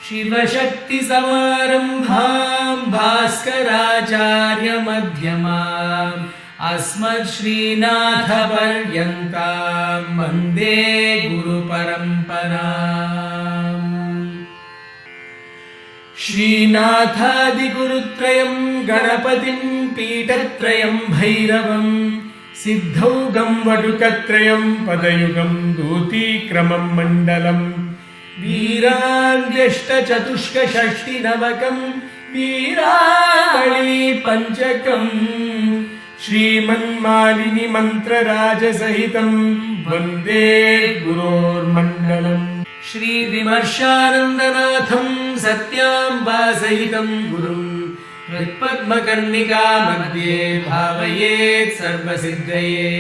शिवशक्तिसमारम्भां भास्कराचार्यमध्यमाम् अस्मच्छ्रीनाथपर्यन्तां वन्दे गुरुपरम्पराम्। श्रीनाथादिगुरुत्रयं गणपतिं पीठत्रयं भैरवं सिद्धौघं वटुकत्रयं पदयुगं दूतीक्रमं मण्डलम् वीराङ्ग्यष्टचतुष्कषष्टिनवकं वीरावळी पञ्चकं श्रीमन्मालिनी मन्त्रराजसहितं वन्दे गुरोर्मण्डलम्। श्रीविमर्शानन्दनाथं सत्याम्बासहितं गुरुं हृत्पद्मकर्णिका मध्ये भावयेत् सर्वसिद्धये।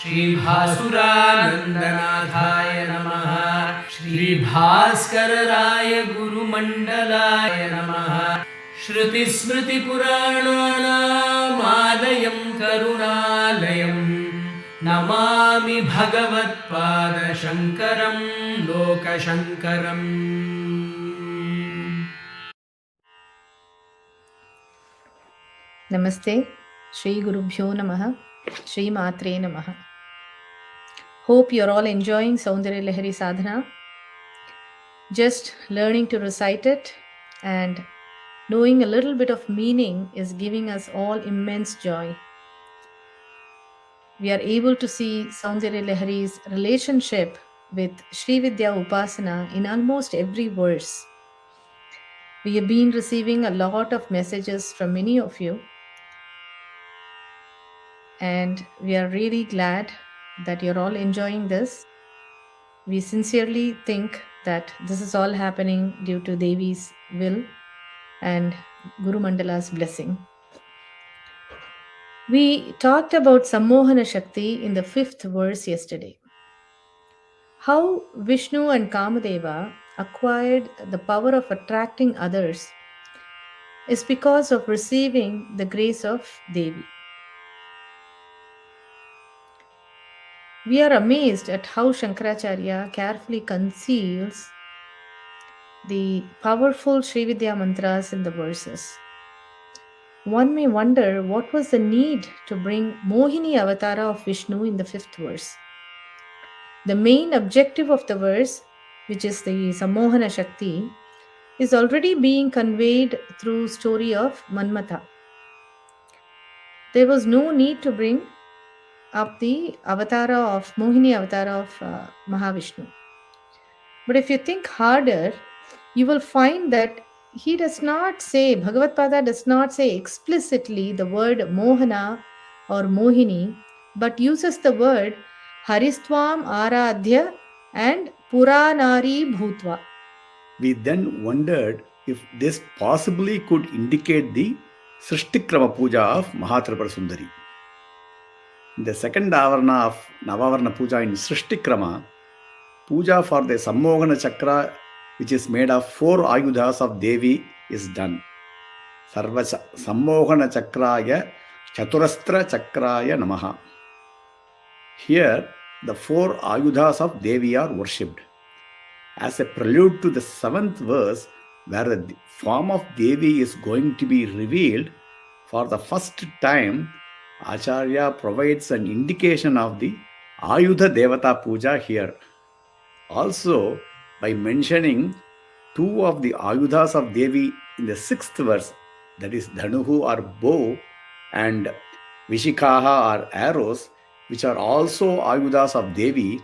श्रीभासुरानन्दनाथाय नमः। श्रीभास्करराय गुरुमण्डलाय नमः। श्रुतिस्मृतिपुराणानामालयं करुणालयं Namami भगवत्पादशङ्करं लोकशङ्करम्। Namaste, Shri Gurubhyo Namaha, Shri Matre Namaha. Hope you're all enjoying Soundaryalahari Sādhana. Just learning to recite it and knowing a little bit of meaning is giving us all immense joy. We are able to see Soundaryalahari's relationship with Sri Vidya Upasana in almost every verse. We have been receiving a lot of messages from many of you, and we are really glad that you're all enjoying this. We sincerely think that this is all happening due to Devi's will and Guru Mandala's blessing. We talked about Sammohana Shakti in the 5th verse yesterday. How Vishnu and Kamadeva acquired the power of attracting others is because of receiving the grace of Devi. We are amazed at how Shankaracharya carefully conceals the powerful Sri Vidya mantras in the verses. One may wonder what was the need to bring Mohini Avatara of Vishnu in the 5th verse. The main objective of the verse, which is the Sammohana Shakti, is already being conveyed through story of Manmatha. There was no need to bring up the avatara of Mohini avatara of Mahavishnu. But if you think harder, you will find that he does not say, Bhagavad-pada does not say explicitly the word Mohana or Mohini, but uses the word Haristvam Aradhya and Puranari Bhutva. We then wondered if this possibly could indicate the Srishtikrama Puja of Mahatripura Sundari. In the second avarna of Navavarna Puja in Srishtikrama, Puja for the Sammohana Chakra, which is made of 4 Ayudhas of Devi, is done. Sarva Sammohana Chakraya Chaturastra Chakraya Namaha. Here, the 4 Ayudhas of Devi are worshipped. As a prelude to the 7th verse, where the form of Devi is going to be revealed for the first time, Acharya provides an indication of the Ayudha Devata Puja here. Also, by mentioning 2 of the Ayudhas of Devi in the 6th verse, that is Dhanuhu or bow and Vishikaha or arrows, which are also Ayudhas of Devi,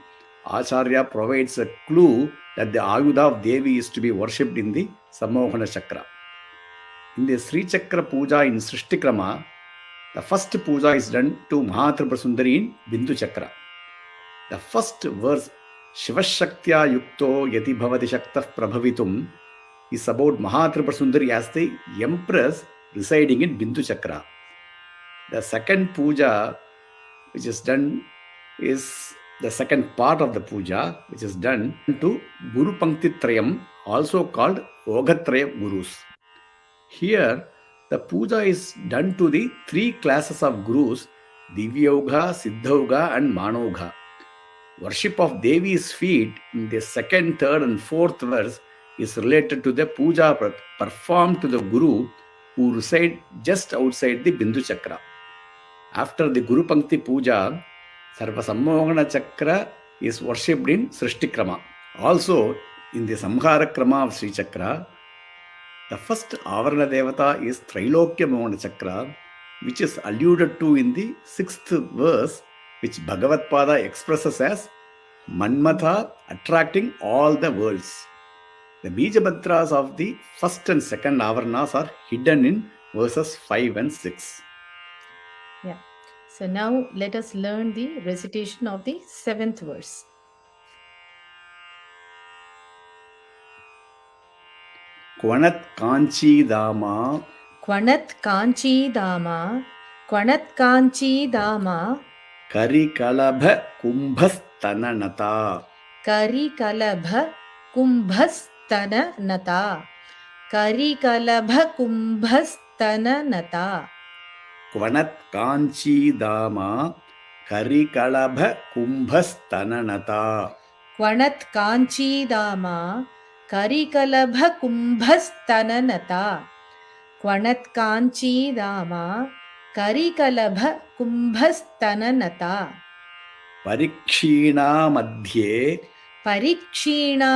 Acharya provides a clue that the Ayudha of Devi is to be worshipped in the Sammohana Chakra. In the Sri Chakra Puja in Srishtikrama, the first puja is done to Mahatripura Sundari in Bindu Chakra. The first verse, Shivashaktya Yukto Yati Bhavati Shaktah Prabhavitum, is about Mahatripura Sundari as the Empress residing in Bindu Chakra. The second puja which is done is the second part of the puja, which is done to Guru Pankti Trayam, also called Ogatraya Gurus. Here, the puja is done to the 3 classes of Gurus, Divyauga, Siddhauga and Manauga. Worship of Devi's feet in the 2nd, 3rd and 4th verse is related to the puja performed to the Guru who reside just outside the Bindu Chakra. After the Guru Pankti Puja, Sarva Sammogana Chakra is worshipped in Srishtikrama. Also, in the Samhara Krama of Sri Chakra, the first Avarana Devata is Trailokya Mohana Chakra, which is alluded to in the 6th verse, which Bhagavad Pada expresses as Manmatha attracting all the worlds. The Bija mantras of the first and second Avaranas are hidden in verses 5 and 6. Yeah. So now let us learn the recitation of the 7th verse. kvaṇatkāñcīdāmā kvaṇatkāñcīdāmā kvaṇatkāñcīdāmā karikalabhakumbhastananatā karikalabhakumbhastananatā karikalabhakumbhastananatā kvaṇatkāñcīdāmā karikalabhakumbhastananatā kvaṇatkāñcīdāmā karikalabhakumbhastananatā kvaṇatkāñcīdāmā karikalabhakumbhastananatā parikṣīṇā madhye parikṣīṇā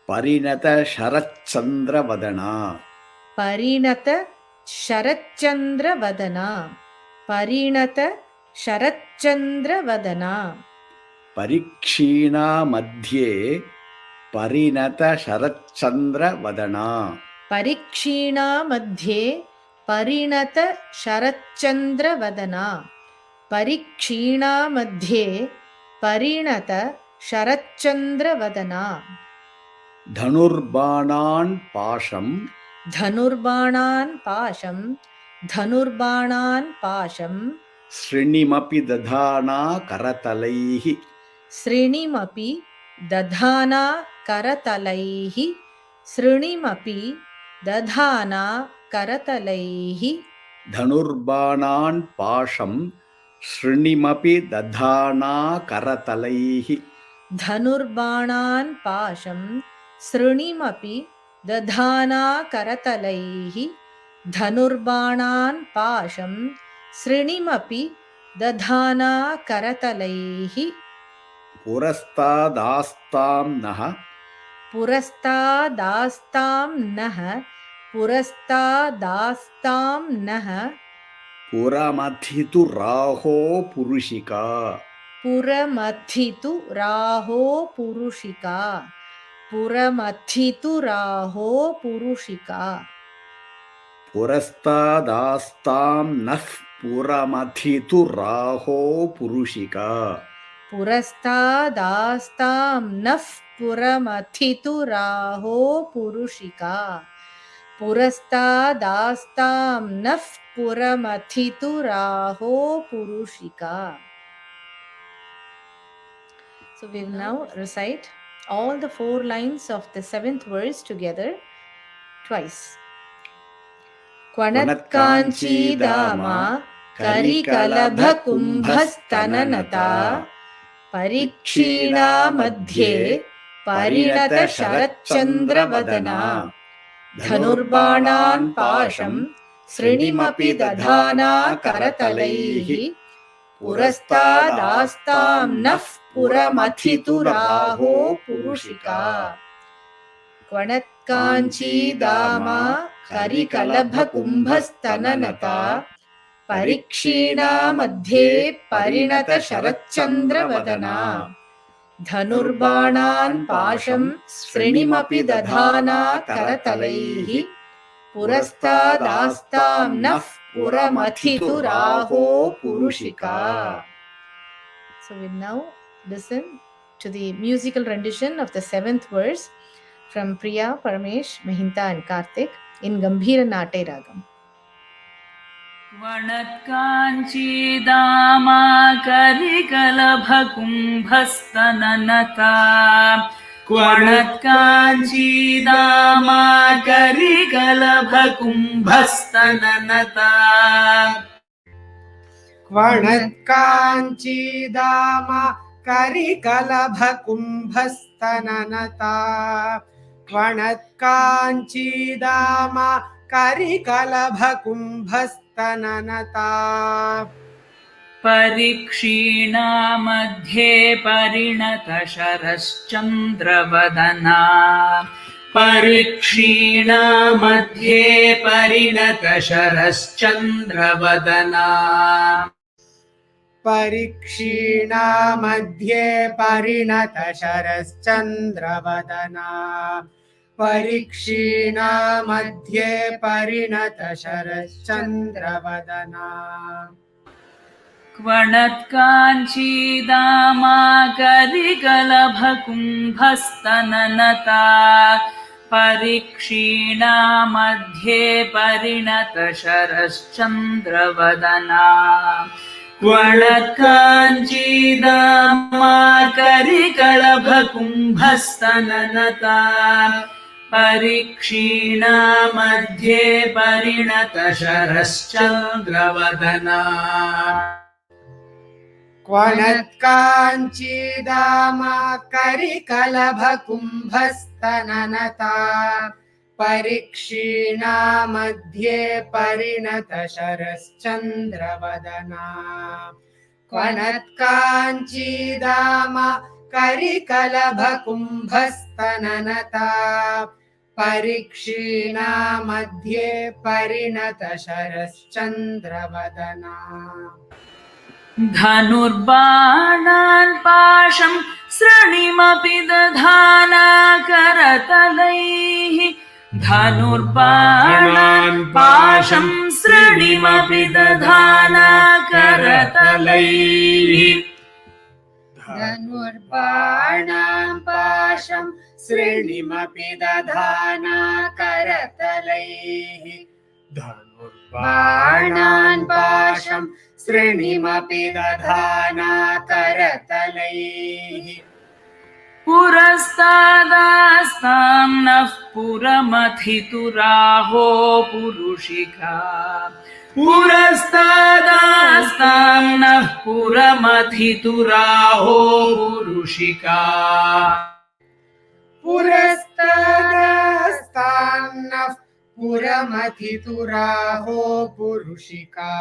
pariṇataśaraccandravadanā pariṇataśaraccandravadanā pariṇataśaraccandravadanā parikṣīṇā madhye pariṇataśaraccandravadanā parikṣīṇā madhye pariṇataśaraccandravadanā parikṣīṇā madhye pariṇataśaraccandravadanā dhanurbāṇān pāśaṃ sṛṇimapi dadhānā karatalaiḥ sṛṇimapi dadhānā karatalaiḥ sṛṇimapi dadhānā karatalaiḥ dhanurbāṇān pāśaṃ sṛṇimapi dadhānā karatalaiḥ dhanurbāṇān pāśaṃ sṛṇimapi dadhānā karatalaiḥ dhanurbāṇān pāśaṃ sṛṇimapi dadhānā karatalaiḥ purastādāstāṃ nah purastādāstāṃ nah puramathiturāhopuruṣikā puramathiturāhopuruṣikā purastādāstāṃ nah puramathiturāhopuruṣikā purastādāstāṃ nah puramathiturāhopuruṣikā purastādāstāṃ nah puramathiturāhopuruṣikā. So we will now recite all the 4 lines of the 7th verse together twice. kvaṇatkāñcīdāmā karikalabhakumbhastananatā parikṣīṇā madhye pariṇataśaraccandravadanā dhanurbāṇān pāśaṃ sṛṇimapi dadhānā karatalaiḥ purastādāstāṃ nah puramathiturāhopuruṣikā kvaṇatkāñcīdāmā karikalabhakumbhastananatā parikṣīṇā madhye pariṇataśaraccandravadanā dhanurbāṇān pāśaṃ sṛṇimapi dadhānā karatalaiḥ purastādāstāṃ nah puramathiturāhopuruṣikā. So we now listen to the musical rendition of the 7th verse from Priya, Parmesh, Mahinta and Karthik in Gambhira Nate Ragam. kvaṇatkāñcīdāmā karikalabhakumbhastananatā kvaṇatkāñcīdāmā karikalabhakumbhastananatā kvaṇatkāñcīdāmā karikalabhakumbhastananatā kvaṇatkāñcīdāmā karikalabhakumbhastananatā parikṣīṇā madhye pariṇataśaraccandravadanā parikṣīṇā madhye pariṇataśaraccandravadanā parikṣīṇā madhye pariṇataśaraccandravadanā parikṣīṇā madhye pariṇataśaraccandravadanā kvaṇatkāñcīdāmā karikalabhakumbhastananatā parikṣīṇā madhye pariṇataśaraccandravadanā kvaṇatkāñcīdāmā karikalabhakumbhastananatā parikṣīṇā madhye pariṇataśaraccandravadanā kvaṇatkāñcīdāmā karikalabhakumbhastananatā parikṣīṇā madhye pariṇataśaraccandravadanā kvaṇatkāñcīdāmā karikalabhakumbhastananatā parikṣīṇā madhye pariṇataśaraccandravadanā dhanurbāṇān pāśaṃ sṛṇimapi dadhānā karatalaiḥ dhanurbāṇān pāśaṃ sṛṇimapi dadhānā karatalaiḥ dhanurbāṇān pāśaṃ sṛṇimapi dadhānā karatalaiḥ dhanurbāṇān pāśaṃ sṛṇimapi dadhānā karatalaiḥ purastādāstāṃ nah puramathiturahopuruṣikā purastādāstāṃ nah puramathiturahopuruṣikā purastādāstāṃ nah puramathiturahopuruṣikā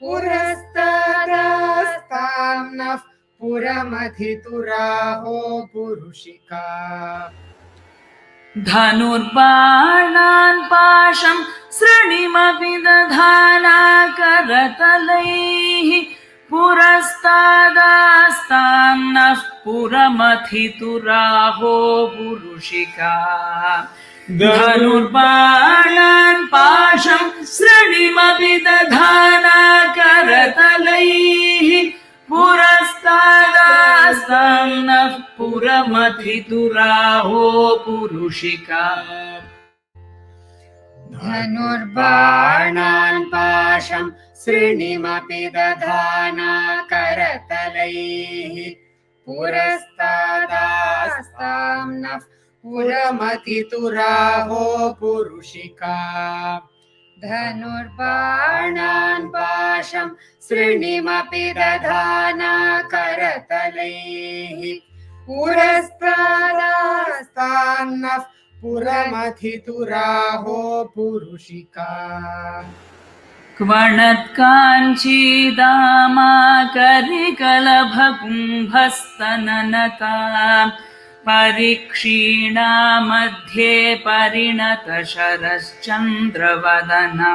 purastādāstāṃ nah puramathiturahopuruṣikā dhanurbāṇān pāśaṃ sṛṇimapi dadhānā karatalaiḥ purastādāstāṃ nah puramathiturahopuruṣikā dhanurbāṇān pāśaṃ sṛṇimapi dadhānā karatalaiḥ purastādāstāṃ nah puramathiturahopuruṣikā dhanurbāṇān pāśaṃ sṛṇimapi dadhānā karatalaiḥ purastādāstāṃ nah puramathiturahopuruṣikā dhanurbāṇān pāśaṃ sṛṇimapi dadhānā karatalaiḥ purastādāstāṃ nah puramathiturahopuruṣikā kvaṇatkāñcīdāmā karikalabhakumbhastananatā parikṣīṇā madhye pariṇataśaraccandravadanā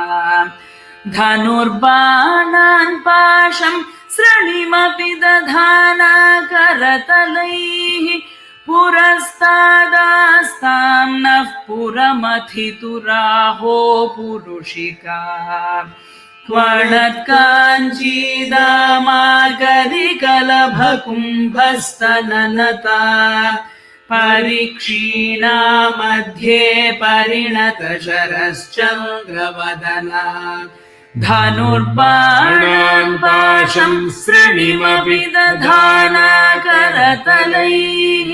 dhanurbāṇān pāśaṃ sṛṇimapi dadhānā karatalaiḥ purastādāstāṃ nah puramathiturahopuruṣikā kvaṇatkāñcīdāmā karikalabhakumbhastananatā parikṣīṇā madhye pariṇataśaraccandravadanā dhanurbāṇān pāśaṃ sṛṇimapi dadhānā karatalaiḥ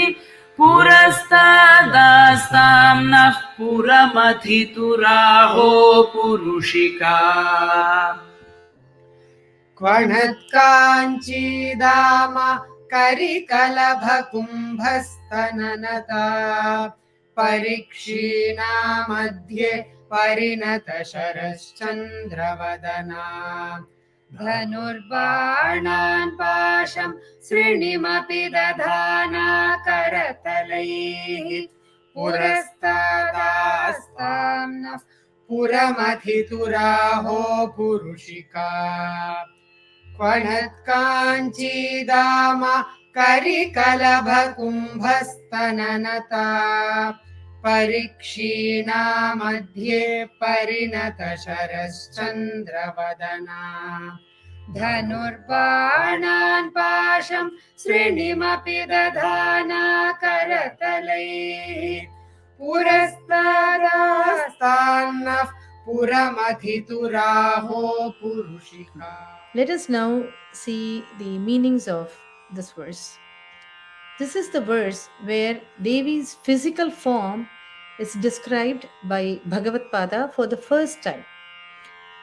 purastādāstāṃ nah puramathiturahopuruṣikā kvaṇatkāñcīdāmā karikalabhakumbhastananatā parikṣīṇā madhye pariṇataśaraccandravadanā dhanurbāṇān pāśaṃ sṛṇimapi dadhānā karatalaiḥ purastādāstāṃ puramathiturāhopuruṣikā kvaṇatkāñcīdāmā karikalabhakumbhastananatā parikṣīṇā madhye pariṇataśaraccandravadanā dhanurbāṇān pāśaṃ sṛṇimapi dadhānā karatalaiḥ purastādāstāṃ puramathiturāhopuruṣikā. Let us now see the meanings of this verse. This is the verse where Devi's physical form is described by Bhagavad Pada for the first time.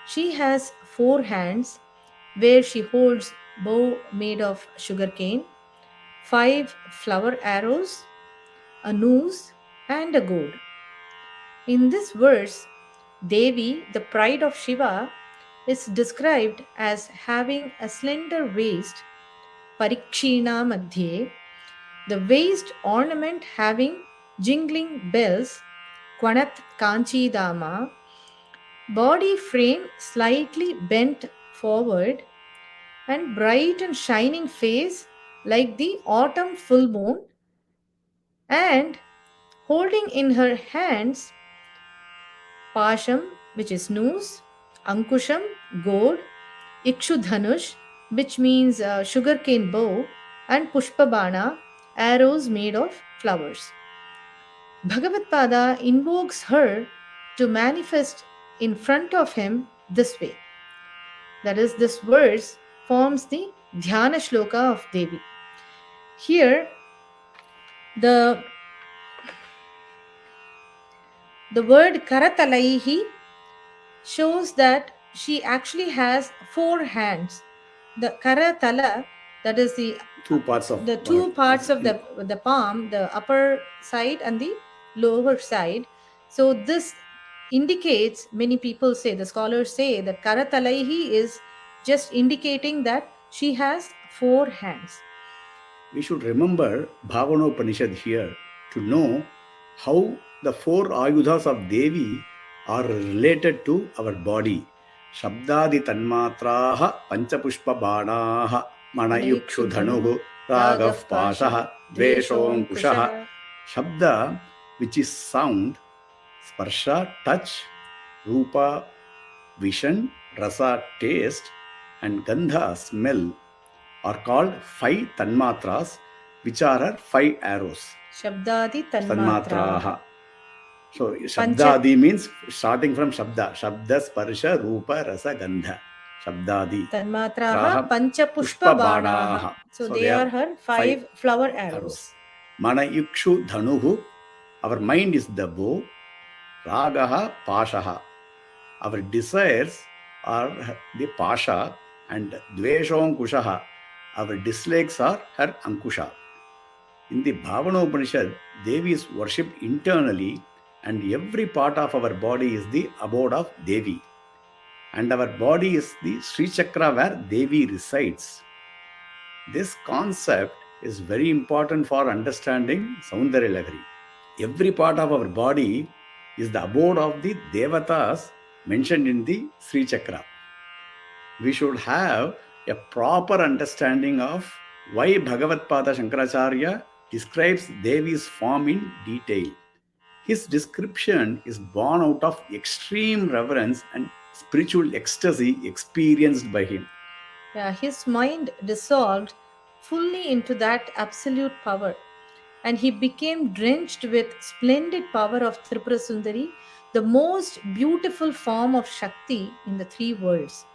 She has 4 hands where she holds bow made of sugarcane, 5 flower arrows, a noose and a gourd. In this verse, Devi, the pride of Shiva, is described as having a slender waist, parikṣīṇā madhye, the waist ornament having jingling bells, kvaṇatkāñcīdāmā, body frame slightly bent forward, and bright and shining face like the autumn full moon, and holding in her hands pāśaṃ, which is noose, ankusham, gourd, ikshudhanush, which means sugarcane bow, and pushpabāṇa, arrows made of flowers. Bhagavad Pada invokes her to manifest in front of him this way. That is, this verse forms the dhyana shloka of Devi. Here, the word karatalaiḥ shows that she actually has 4 hands. The karatala, that is the 2 parts of the palm, the upper side and the lower side. So this indicates, many people say, the scholars say, that karatalaiḥ is just indicating that she has 4 hands. We should remember Bhavanopanishad here to know how the 4 ayudhas of Devi are related to our body. Shabdādi tanmatrāha panchapushpa bāṇāha manayukshu dhanuhu rāgav pāṣaha dveshōṅkuṣaha. Shabda, which is sound, sparsha, touch, rupa, vision, rasa, taste, and gandha, smell, are called 5 tanmatras, which are her 5 arrows. Shabdādi tanmatraha. So Shabdādi means starting from Shabda. Shabda, Sparsha, Rupa, Rasa, Gandha. Shabdādi. Tanmatraha panchapushpa bāṇāha. So they are her 5 flower arrows. Manayukshu dhanuhu. Our mind is the bow. Ragaha pāṣaha. Our desires are the pāṣa, and dveshōṅkuṣaha. Our dislikes are her ankusha. In the Bhavanopanishad, Devi is worshipped internally, and every part of our body is the abode of Devi. And our body is the Sri Chakra where Devi resides. This concept is very important for understanding Soundaryalahari. Every part of our body is the abode of the Devatas mentioned in the Sri Chakra. We should have a proper understanding of why Bhagavad Pada Shankaracharya describes Devi's form in detail. His description is born out of extreme reverence and spiritual ecstasy experienced by him. His mind dissolved fully into that absolute power, and he became drenched with splendid power of Tripura Sundari, the most beautiful form of Shakti in the 3 worlds.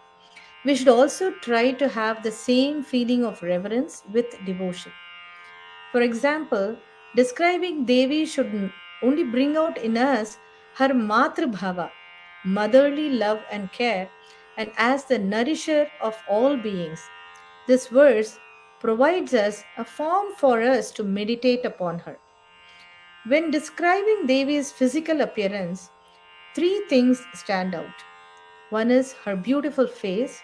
We should also try to have the same feeling of reverence with devotion. For example, describing Devi should only bring out in us her matribhava, motherly love and care, and as the nourisher of all beings. This verse provides us a form for us to meditate upon her. When describing Devi's physical appearance, three things stand out. One is her beautiful face.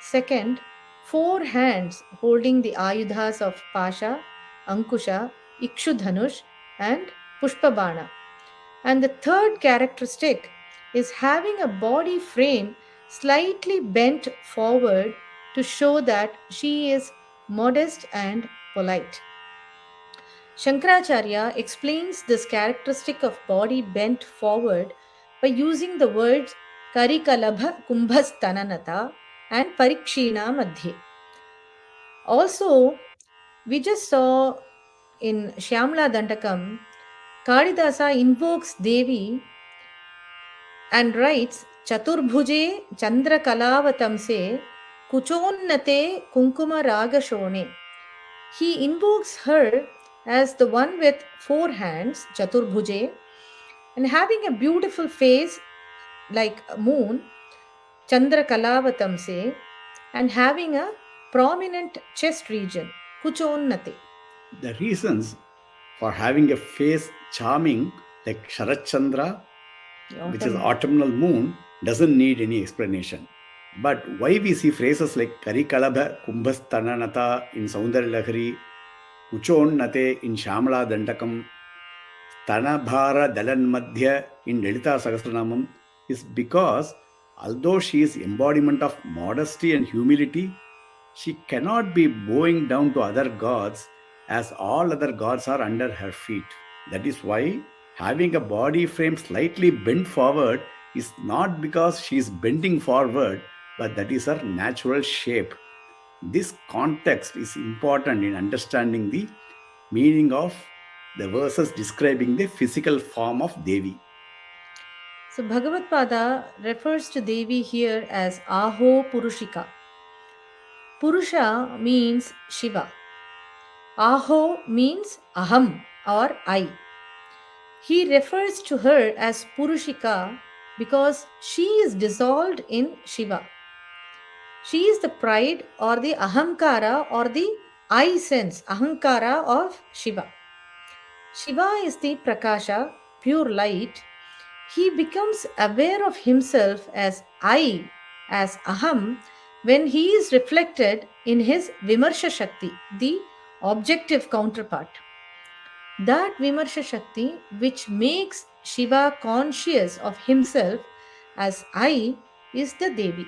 Second, 4 hands holding the ayudhas of Pasha, Ankusha, Ikshudhanush, and Pushpabana. And the third characteristic is having a body frame slightly bent forward to show that she is modest and polite. Shankaracharya explains this characteristic of body bent forward by using the words karikalabhakumbhastananatā and parikṣīṇā madhye. Also, we just saw in Shyamala Dandakam, Kalidasa invokes Devi and writes Chaturbhuje Chandra Kalavatamse Kuchonnate Kunkuma Ragashone. He invokes her as the one with 4 hands, Chaturbhuje, and having a beautiful face like a moon, Chandra Kalavatamse, and having a prominent chest region, Kuchonnate. The reasons for having a face charming like Sharat Chandra, which is autumnal moon, doesn't need any explanation. But why we see phrases like karikalabhakumbhastananatā in Soundaryalahari, Kuchonnate in Shyamala Dandakam, Stanabhara madhye in Lalita Sahasranamam is because although she is embodiment of modesty and humility, she cannot be bowing down to other gods as all other gods are under her feet. That is why having a body frame slightly bent forward is not because she is bending forward, but that is her natural shape. This context is important in understanding the meaning of the verses describing the physical form of Devi. So Bhagavad Pada refers to Devi here as Aho Puruṣikā. Purusha means Shiva. Aho means Aham or I. He refers to her as Puruṣikā because she is dissolved in Shiva. She is the pride or the ahamkara or the I sense, ahankara of Shiva. Shiva is the prakasha, pure light. He becomes aware of himself as I, as aham, when he is reflected in his Vimarsha Shakti, the objective counterpart. That Vimarsha Shakti, which makes Shiva conscious of himself as I, is the Devi.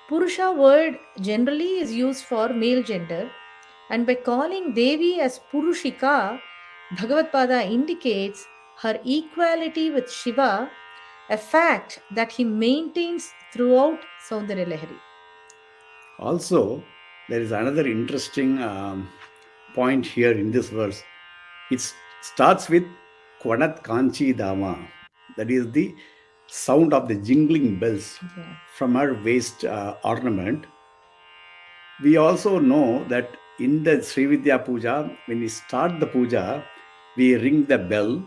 Purusha word generally is used for male gender, and by calling Devi as Puruṣikā, Bhagavad Pada indicates her equality with Shiva, a fact that he maintains throughout Soundaryalahari. Also, there is another interesting point here in this verse. It starts with kvaṇatkāñcīdāmā, that is the sound of the jingling bells from her waist ornament. We also know that in the Sri Vidya Puja, when we start the puja, we ring the bell,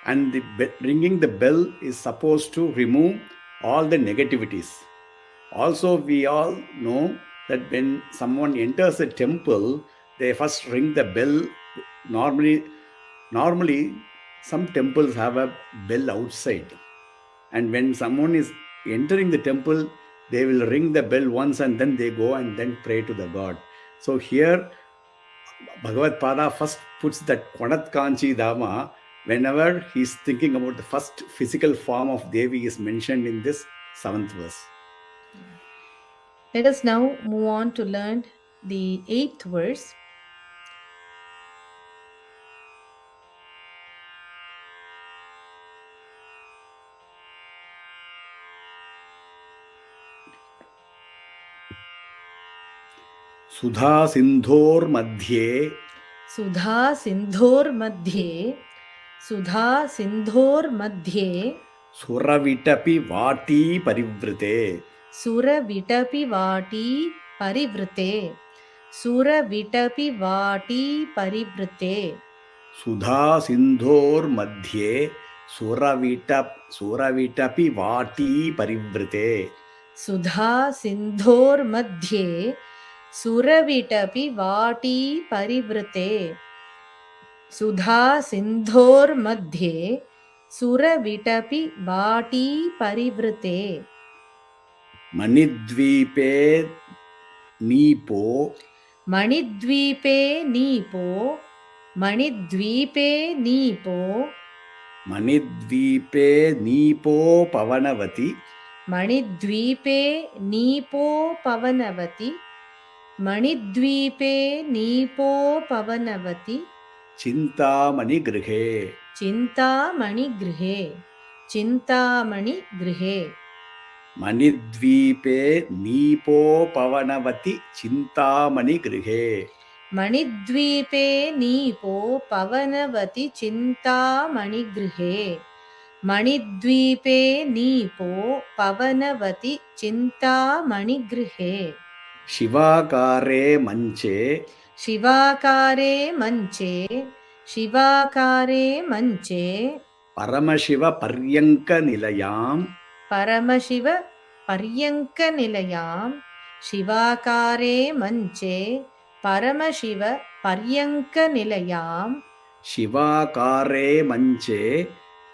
and ringing the bell is supposed to remove all the negativities. Also, we all know that when someone enters a temple, they first ring the bell. Normally, some temples have a bell outside. And when someone is entering the temple, they will ring the bell once and then they go and then pray to the God. So here, Bhagavad Pada first puts that kvaṇatkāñcīdāmā whenever he is thinking about the first physical form of Devi is mentioned in this 7th verse. Let us now move on to learn the 8th verse. Sudhāsindhormadhye Sudhāsindhormadhye Sudhāsindhormadhye suraviṭapivāṭīparivṛte Suraviṭapivāṭīparivṛte Suraviṭapivāṭīparivṛte Sudhāsindhormadhye suraviṭapivāṭīparivṛte Sudhāsindhormadhye suraviṭapivāṭīparivṛte sudhāsindhormadhye suraviṭapivāṭīparivṛte mañidvīpe nīpo mañidvīpe nīpo mañidvīpe nīpo mañidvīpe nīpopavanavati mañidvīpe nīpopavanavati mañidvīpe nīpopavanavati cintāmaṇigṛhe cintāmaṇigṛhe cintāmaṇigṛhe mañidvīpe nīpopavanavati cintāmaṇigṛhe mañidvīpe nīpopavanavati cintāmaṇigṛhe mañidvīpe nīpopavanavati cintāmaṇigṛhe śivākāre mañce śivākāre mañce śivākāre mañce paramaśivaparyaṅkanilayāṃ paramaśivaparyaṅkanilayāṃ śivākāre mañce paramaśivaparyaṅkanilayāṃ śivākāre mañce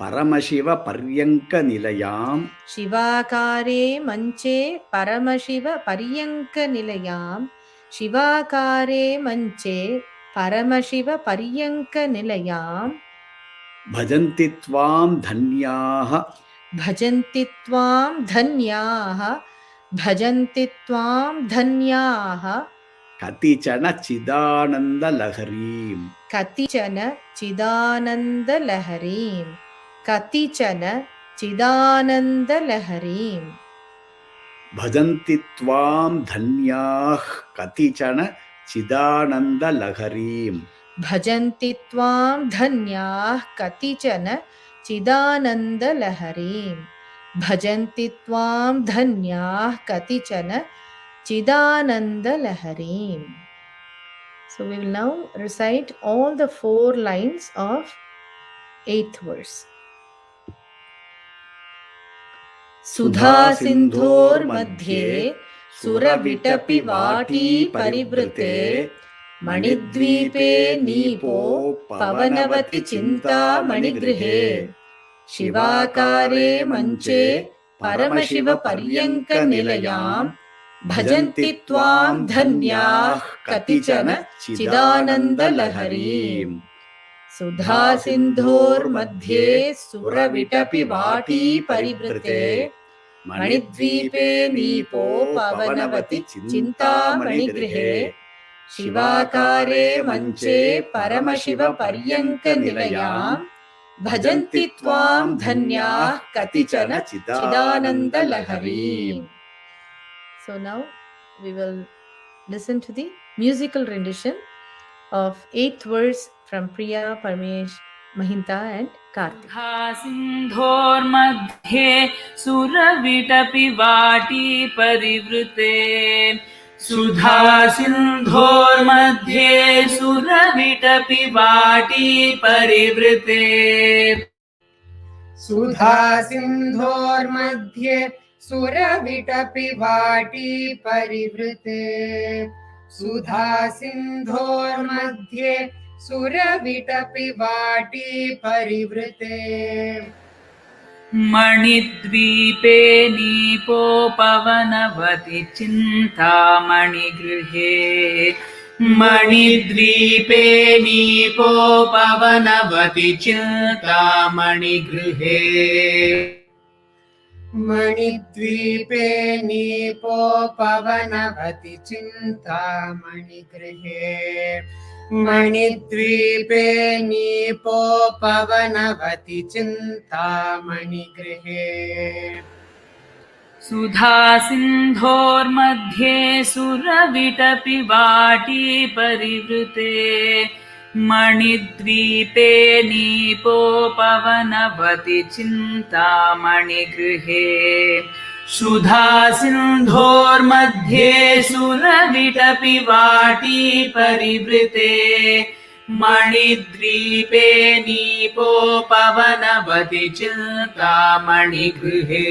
paramaśivaparyaṅkanilayāṃ śivākāre mañce paramaśivaparyaṅkanilayāṃ śivākāre mañce paramaśivaparyaṅkanilayāṃ bhajanti tvam dhanyāः bhajanti tvam dhanyāः bhajanti tvam dhanyāः katichana chidanandalaharim katichana chidanandalaharim katichana chidanandalaharim bhajanti tvam dhanyāः katichana chidanandalaharim bhajanti tvam dhanyāः katichana chidanandalaharim bhajanti tvam dhanyāः katichana chidanandalaharim. So we will now recite all the 4 lines of 8th verse. Sudhāsindhormadhye suraviṭapivāṭīparivṛte maṇidvīpe nīpopavanavati cintāmaṇigṛhe śivākāre mañce paramaśivaparyaṅkanilayāṃ bhajanti tvam dhanyāः katichana chidanandalaharim sudhāsindhormadhye suraviṭapivāṭīparivṛte maṇidvīpe nīpopavanavati cintāmaṇigṛhe śivākāre mañce paramaśivaparyaṅkanilayāṃ bhajanti tvam dhanyāः katichana chidanandalaharim. So now we will listen to the musical rendition of 8th verse from Priya, Parmesh, Mahinta and Kartik. sindhormadhye suraviṭapivāṭīparivṛte sudhāsindhormadhye suraviṭapivāṭīparivṛte sudhāsindhormadhye suraviṭapivāṭīparivṛte sudhāsindhormadhye suraviṭapivāṭīparivṛte maṇidvīpe nīpopavanavati cintāmaṇigṛhe maṇidvīpe nīpopavanavati cintāmaṇigṛhe maṇidvīpe nīpopavanavati cintāmaṇigṛhe maṇidvīpe nīpopavanavati cintāmaṇigṛhe sudhāsindhormadhye suraviṭapivāṭīparivṛte maṇidvīpe nīpopavanavati cintāmaṇigṛhe sudhāsindhormadhye suraviṭapivāṭīparivṛte maṇidvīpe nīpopavanavati cintāmaṇigṛhe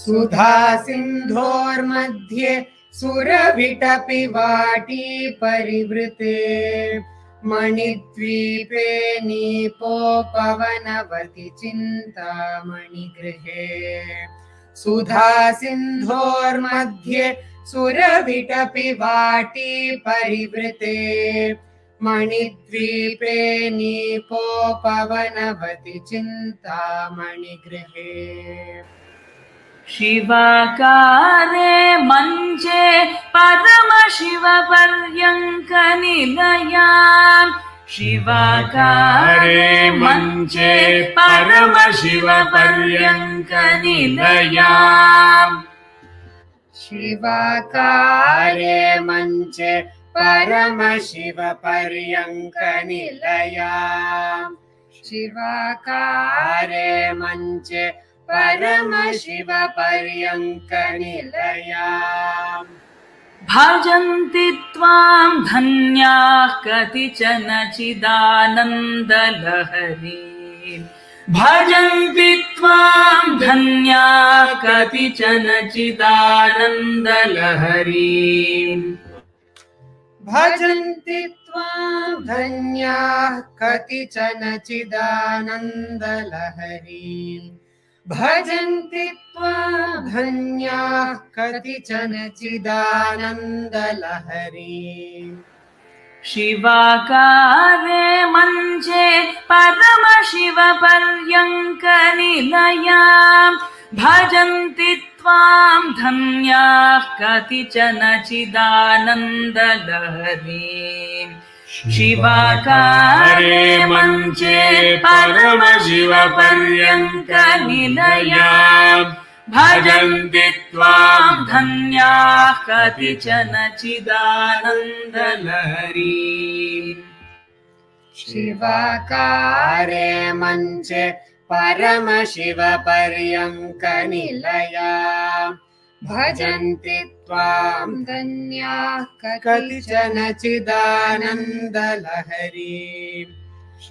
sudhāsindhormadhye suraviṭapivāṭīparivṛte maṇidvīpe nīpopavanavati cintāmaṇigṛhe sudhāsindhormadhye suraviṭapivāṭīparivṛte maṇidvīpe nīpopavanavati cintāmaṇigṛhe śivākāre mañce paramaśivaparyaṅkanilayāṃ śivākāre mañce paramaśivaparyaṅkanilayāṃ śivākāre mañce paramaśivaparyaṅkanilayāṃ śivākāre mañce paramaśivaparyaṅkanilayāṃ bhajanti tvaṁ धन्याः कतिचन चिदानन्दलहरी भजन्ति त्वां धन्याः कतिचन चिदानन्दलहरी भजन्ति त्वां धन्याः कतिचन चिदानन्दलहरी भजन्ति त्वां धन्याः कतिचन चिदानन्दलहरी शिवाकारे मञ्चे परमशिवपर्यङ्कनिलयाम् भजन्ति त्वां धन्याः कतिचन चिदानन्दलहरीम् शिवाकारे मञ्चे परमशिवपर्यङ्कनिलयाम् भजन्ति त्वां धन्याः कतिचन चिदानन्दलहरीम् शिवाकारे मञ्चे परमशिवपर्यङ्कनिलयाम् भजन्ति त्वां धन्याः कतिचन चिदानन्दलहरीम्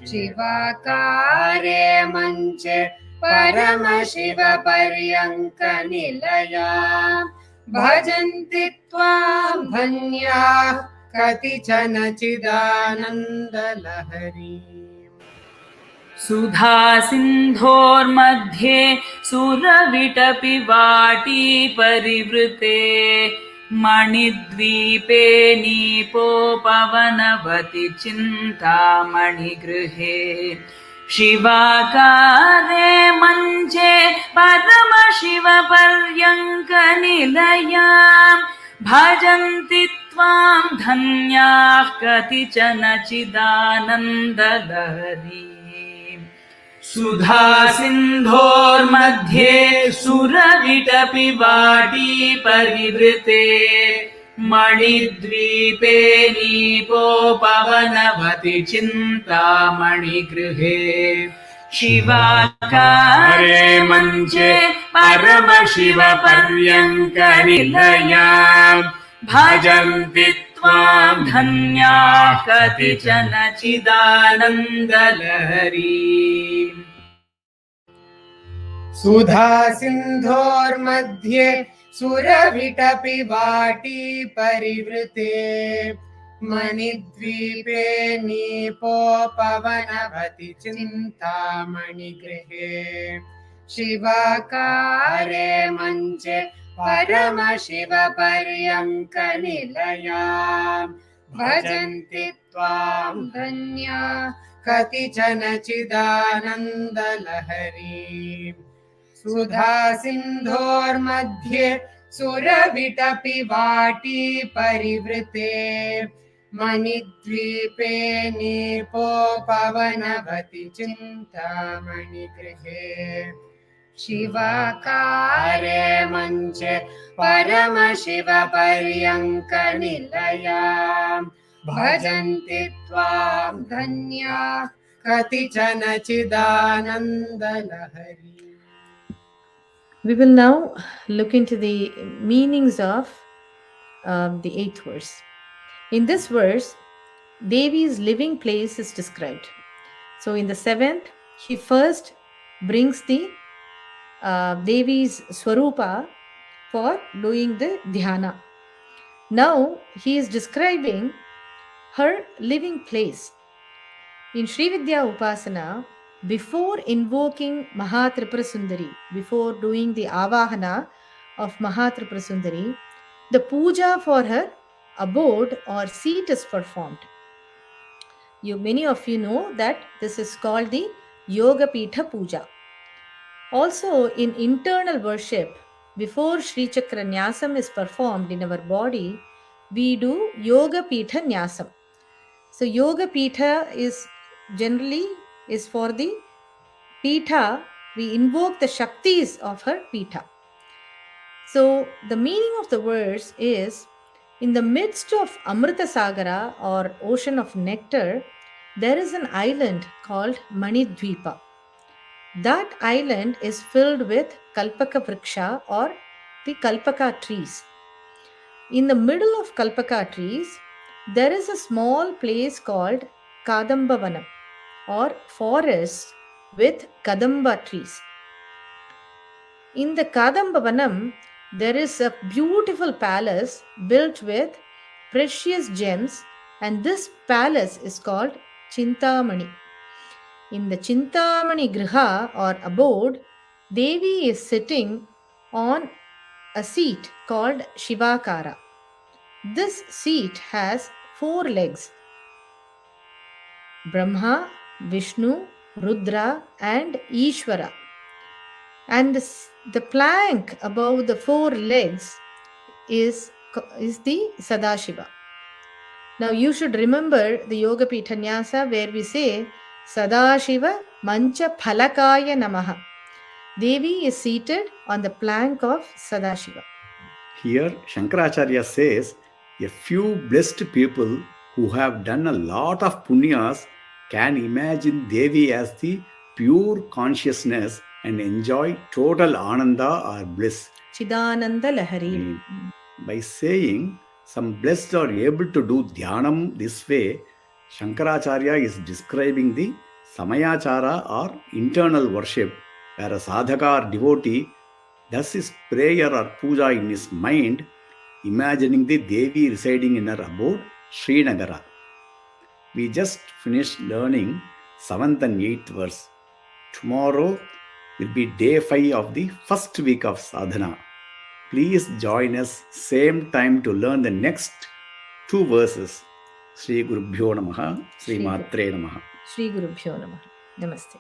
शिवाकारे मञ्चे परमशिवपर्यङ्कनिलयाम् भजन्ति त्वां धन्याः कतिचन चिदानन्दलहरीम् सुधासिन्धोर्मध्ये सुरविटपिवाटिपरिवृते मणिद्वीपे नीपोपवनवति चिन्तामणिगृहे शिवाकारे मञ्चे परमशिवपर्यङ्कनिलयाम् भजन्ति त्वां धन्याः कतिचन चिदानन्दलहरी सुधासिन्धोर्मध्ये सुरविटपिवाटिपरिवृते मणिद्वीपे नीपोपवनवति चिन्तामणिगृहे शिवाकारे मञ्चे परमशिवपर्यङ्कनिलयाम् भजन्ति त्वां धन्याः कतिचन चिदानन्दलहरीम् सुधासिन्धोर्मध्ये सुरविटपिवाटिपरिवृते मणिद्वीपे नीपोपवनवति चिन्तामणिगृहे शिवाकारे मञ्चे परमशिवपर्यङ्कनिलयाम् भजन्ति त्वां धन्याः कतिचन चिदानन्दलहरीम् सुधासिन्धोर्मध्ये सुरविटपिवाटिपरिवृते मणिद्वीपे नीपोपवनवति चिन्तामणिगृहे शिवाकारे मञ्चे परमशिवपर्यङ्कनिलयाम् भजन्ति त्वां धन्याः कतिचन चिदानन्दलहरी. We will now look into the meanings of the 8th verse. In this verse, Devi's living place is described. So in the 7th, he first brings the Devi's Swarupa for doing the dhyana. Now he is describing her living place. In Srividya Upasana, before invoking Mahatripura Sundari, before doing the Avahana of Mahatripura Sundari, the puja for her abode or seat is performed. Many of you know that this is called the Yoga Pitha Puja. Also, in internal worship, before Sri Chakra Nyasam is performed in our body, we do Yoga Pitha Nyasam. So, Yoga Pitha is generally for the Pitha. We invoke the Shaktis of her Pitha. So, the meaning of the verse is, in the midst of Amrita Sagara or ocean of nectar, there is an island called mañidvīpe. That island is filled with kalpaka vriksha or the kalpaka trees. In the middle of kalpaka trees, there is a small place called Kadambavanam or forest with Kadamba trees. In the Kadambavanam, there is a beautiful palace built with precious gems, and this palace is called cintāmaṇi. In the cintāmaṇigṛhe or abode, Devi is sitting on a seat called śivākāre. This seat has 4 legs: Brahma, Vishnu, Rudra and Ishvara. And the plank above the 4 legs is the Sadashiva. Now you should remember the Yoga Pitha Nyasa where we say Sadashiva Mancha Phalakaya Namaha. Devi is seated on the plank of Sadashiva. Here, Shankaracharya says, a few blessed people who have done a lot of punyas can imagine Devi as the pure consciousness and enjoy total ananda or bliss. Lahari. By saying some blessed are able to do dhyanam this way, Shankaracharya is describing the samayachara or internal worship, where a sadhaka or devotee does his prayer or puja in his mind, imagining the Devi residing in her abode, Srinagar. We just finished learning 7th and 8th verse. Tomorrow will be day 5 of the first week of Sādhana. Please join us same time to learn the next 2 verses. Sri Gurubhyo Namaha, Sri Matre Namaha. Sri Gurubhyo Namaha. Namaste.